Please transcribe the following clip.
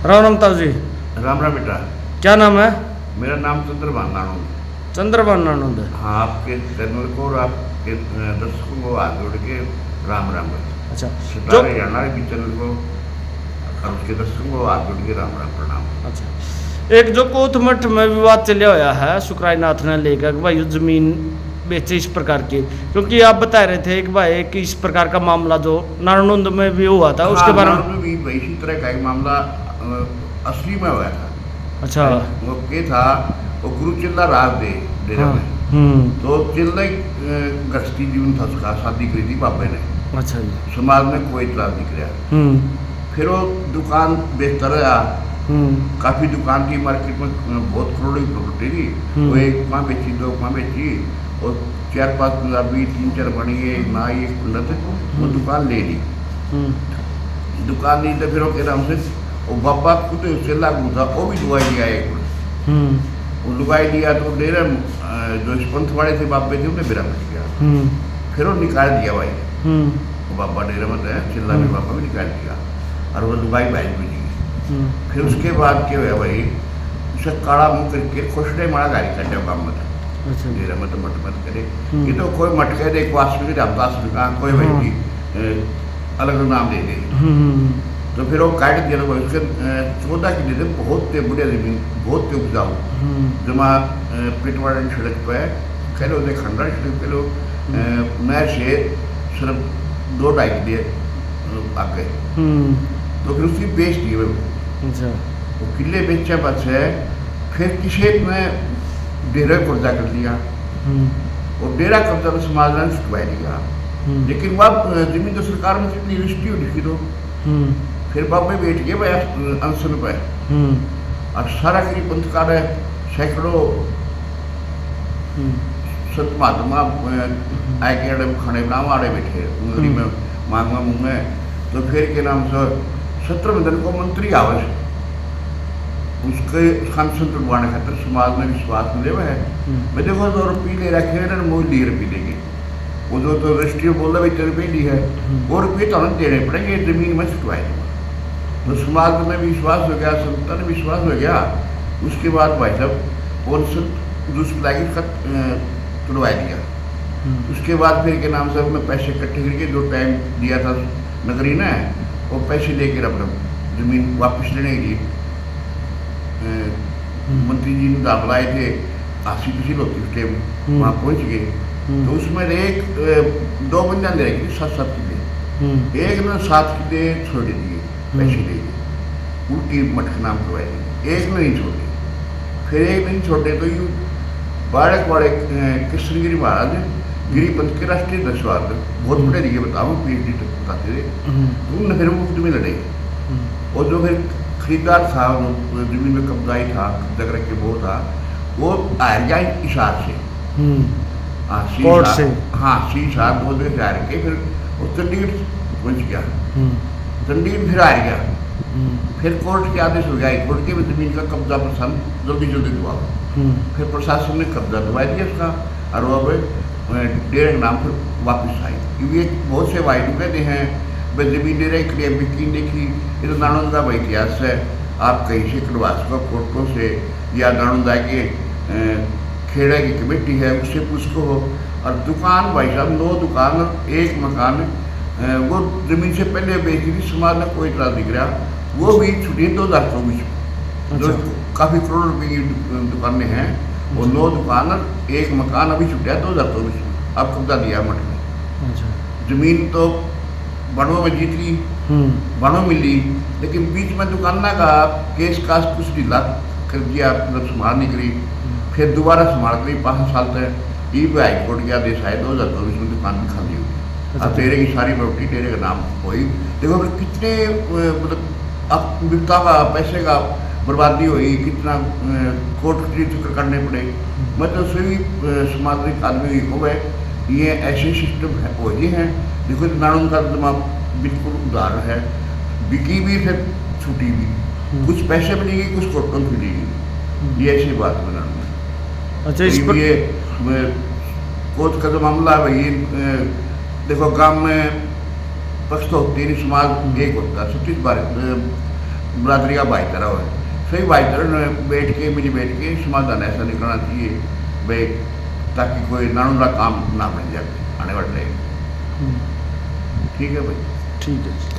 राम राम ताऊ जी। राम राम बेटा। क्या नाम है? मेरा नाम चंद्रभान आनंद। चंद्रभान आनंद। हाँ, आपके चैनल को और आपके दर्शकों को हाथ जोड़ के राम राम। अच्छा, जो सितारे हरियाणा भी चैनल को और उसके दर्शकों को हाथ जोड़ के राम राम प्रणाम। अच्छा, एक जो कोतमठ में विवाद चलिया हुआ है सुकराईनाथ ने लेकर कि भाई जमीन बेचे इस प्रकार की, क्योंकि आप बता रहे थे कि भाई कि इस प्रकार का मामला जो नारायणुंद में भी हुआ था उसके बारे में भी इसी तरह का एक मामला असली में हुआ था। अच्छा, वो क्या था, वो गुरु चिल्ला राज दे डेरे में। तो चिल्ला गृहस्थी जीवन था उसका, शादी करी थी बाबे ने। अच्छा जी। समाज में कोई इतराज नहीं किया। फिर वो दुकान बेचता रहा। काफी दुकान की मार्केट में बहुत करोड़ों की प्रॉपर्टी थी। वो एक वहाँ बेची, दो वहाँ बेची और 4-5 पंजाबी, 3-4 बनिए ना, एक पंडित वो दुकान ले ली। दुकान ली तो फिर वो कह रहा हमसे वो बाबा खुद उससे लागू था, वो भी दुआई लिया एक। वो लुगाई लिया तो डेरा जो पंथ वाले थे बाबे थे उन्हें बेरा कर दिया। फिर वो निकाल दिया भाई वो बाबा डेरा में चिल्ला में बाबा भी निकाल दिया और वो लुगाई भाई भी दी। फिर उसके बाद क्या हुआ भाई, उसे काला मुँह करके खुशने मारा गाड़ी काटे काम में डेरा में तो मत करे कि तो कोई मटके दे वास्तविक रामदास दुकान कोई भाई अलग नाम दे दे। तो फिर वो काट दिया भाई उसके 14 किले थे, बहुत थे बुढ़िया जमीन, बहुत थे उपजाऊ। जमा पिटवाड़ा सड़क पे कह लो खंडा सड़क कह लो नहर से सिर्फ 2-2.5 किले आगे। तो फिर उसकी बेच दी वो किले बेचा बस है। फिर किसी ने डेरा कब्जा कर लिया और डेरा कब्जा में समाज ने छुटवा लिया। लेकिन वह जमीन तो सरकार में कितनी रजिस्ट्री हो लिखी तो फिर बाबे बैठ गए भाई अनशन पे और सारा करीब पंथकार है, सैकड़ों संत महात्मा आए के खाने बनावा आड़े बैठे उंगली में मांगवा मुँह में। तो फिर के नाम से 17 मदन को मंत्री आवश उसके सांसद बनवाने खातर समाज में विश्वास मिले हुए है। मैं देखो 2 रुपये ले रखे हैं, मोह 1 रुपये देंगे। वो जो तो रजिस्ट्री बोल रहा 3 रुपये ली है, वो रुपये तो हमें देने पड़ेंगे, जमीन में छुटवाए। तो समाज में विश्वास हो गया, संतों ने विश्वास हो गया। उसके बाद भाई साहब और दूसरा तुड़वा दिया। उसके बाद फिर के नाम से अपने पैसे इकट्ठे करके जो टाइम दिया था नगरी ने, वो पैसे लेकर अपना जमीन वापस लेने के लिए मंत्री जी ने दाम लाए थे। आसी तहसील होती उस टाइम वहाँ पहुँच गए। तो उसमें एक 2 बंदा ले रहे 7-7 किले, एक ने 7 किले छोड़ दिए, पैसे ले गए, उल्टी मटक नाम करवाए, एक ने नहीं छोड़े। फिर एक नहीं छोड़े तो यूँ बाड़क वाड़े कृष्णगिरी महाराज गिरिपंथ के राष्ट्रीय दशवाद बहुत बड़े दिए बताओ, PhD तक बताते थे। उन्होंने फिर मुफ्त में लड़े और जो फिर खरीदार था जमीन में कब्जाई था, कब्जा करके वो था, वो हार गया इशार से। कोर्ट से हाँ सी-7 2 दिन हार के फिर वो चंडीगढ़ पहुँच गया। चंडीगढ़ फिर हार गया। फिर कोर्ट के आदेश हो गया, कोर्ट के जमीन का कब्जा प्रशासन जल्दी दुआ। फिर प्रशासन ने कब्जा दबा दिया उसका और वो अब डेरे के नाम पर वापस आई। क्योंकि बहुत से वायदे कहते हैं भाई जमीन डेरे के बिकी देखी, ये तो नालंदा का इतिहास है। आप कहीं से कटवा सको कोर्टों से या नालंदा के खेड़ा की कमेटी है उससे पूछ को हो। और दुकान भाई साहब 9 दुकान 1 मकान वो जमीन से पहले बेची थी, समाज में कोई इतराज दिख रहा। वो भी छुट्टी 2024 में जो काफ़ी करोड़ रुपए की दुकानें हैं। वो 9 दुकान 1 मकान अभी छुट्टिया 2024 में अब कब्जा दिया मठ में। जमीन तो बनों में जीत ली, बनों मिली, लेकिन बीच में दुकाना का केस कास कुछ ढीला कर दिया, मतलब संभाल नहीं करी। फिर दोबारा संभाल करी 5 साल तक। ये भी हाईकोर्ट के आदेश आए 2024 में दुकान भी खाली हुई। अब तेरे की सारी प्रॉपर्टी तेरे का नाम हुई। देखो फिर कितने मतलब अब विपता का पैसे का बर्बादी हुई, कितना कोर्ट चक्कर करने पड़े। मतलब सभी सामाजिक आदमी हो गए। ये ऐसे सिस्टम है वो ये हैं। देखो नानों का दिमाग बिल्कुल उदाहरण है, बिकी भी फिर छुट्टी भी, कुछ पैसे मिलेगी कुछ कोर्टों मिलेगी। ये ऐसी बात बनाना। अच्छा, इस पर ये कोर्ट का जो मामला है भाई, देखो गांव में पक्ष तो होती नहीं, समाज एक होता है। 36 बरादरी का भाईचारा हो, सही भाईचारे में बैठ के मिली बैठ के समाधान ऐसा निकलना चाहिए भाई, ताकि कोई नानुला काम ना बन जाए आने वाले। ठीक है भाई। ठीक है।